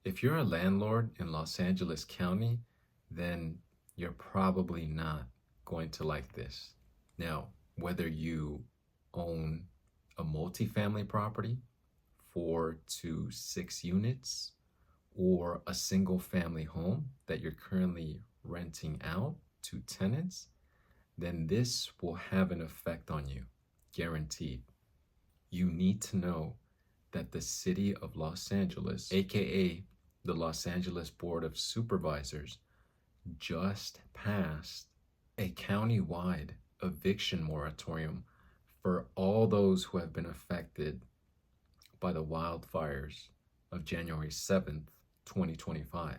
If you're a landlord in Los Angeles County, then you're probably not going to like this. Now, whether you own a multifamily property, 4 to 6 units, or a single family home that you're currently renting out to tenants, then this will have an effect on you, guaranteed. You need to know that the city of Los Angeles, aka the Los Angeles Board of Supervisors, just passed a county-wide eviction moratorium for all those who have been affected by the wildfires of January 7th, 2025.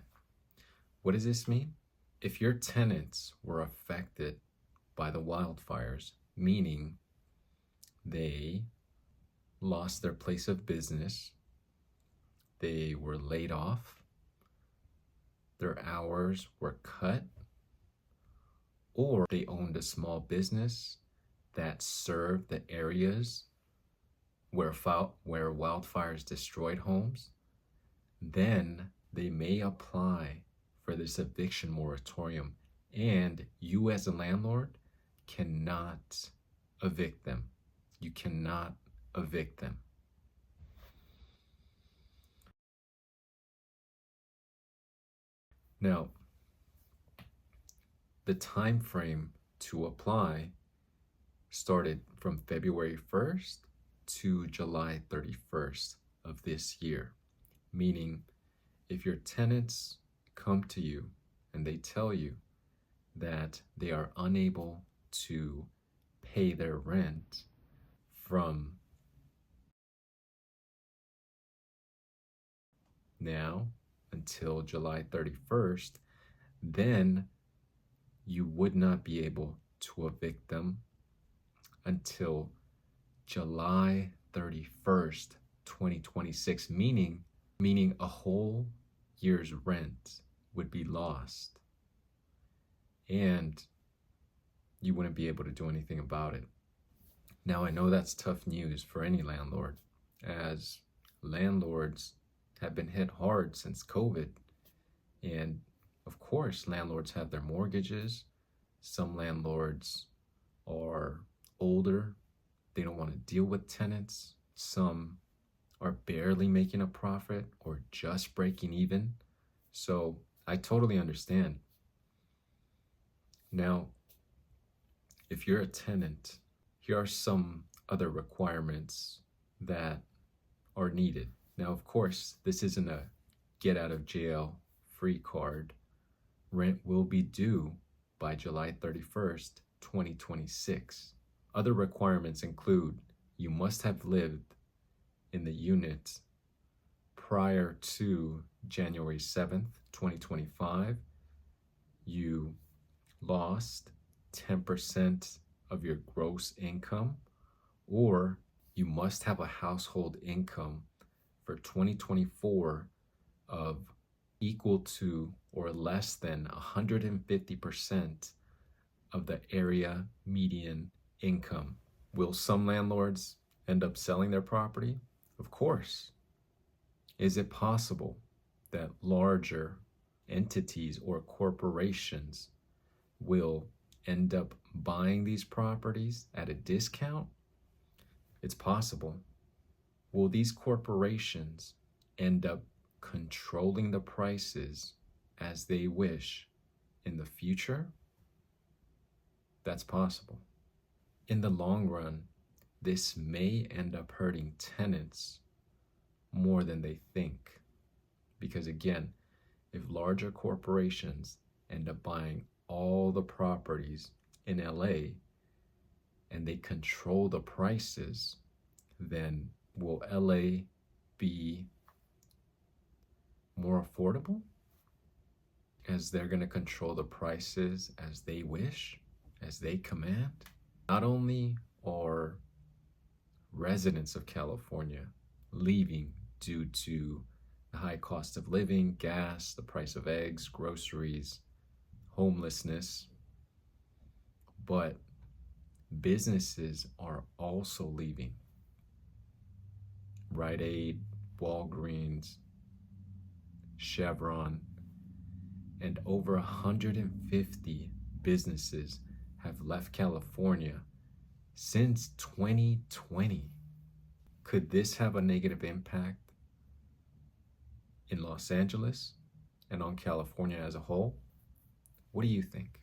What does this mean? If your tenants were affected by the wildfires, meaning they lost their place of business, they were laid off, their hours were cut, or they owned a small business that served the areas where wildfires destroyed homes, then they may apply for this eviction moratorium, and you as a landlord cannot evict them. You cannot evict them. Now, the time frame to apply started from February 1st to July 31st of this year, meaning if your tenants come to you and they tell you that they are unable to pay their rent from now until July 31st, then you would not be able to evict them until July 31st, 2026, meaning a whole year's rent would be lost, and you wouldn't be able to do anything about it. Now, I know that's tough news for any landlord, as landlords have been hit hard since COVID. And of course, landlords have their mortgages. Some landlords are older. They don't want to deal with tenants. Some are barely making a profit or just breaking even. So I totally understand. Now, if you're a tenant, here are some other requirements that are needed. Now, of course, this isn't a get out of jail free card. Rent will be due by July 31st, 2026. Other requirements include you must have lived in the unit prior to January 7th, 2025. You lost 10% of your gross income, or you must have a household income for 2024 of equal to or less than 150% of the area median income. Will some landlords end up selling their property? Of course. Is it possible that larger entities or corporations will end up buying these properties at a discount? It's possible. Will these corporations end up controlling the prices as they wish in the future? That's possible. In the long run, this may end up hurting tenants more than they think. Because again, if larger corporations end up buying all the properties in LA and they control the prices, then will LA be more affordable, as they're going to control the prices as they wish, as they command? Not only are residents of California leaving due to the high cost of living, gas, the price of eggs, groceries, homelessness, but businesses are also leaving. Rite Aid, Walgreens, Chevron, and over 150 businesses have left California since 2020. Could this have a negative impact in Los Angeles and on California as a whole? What do you think?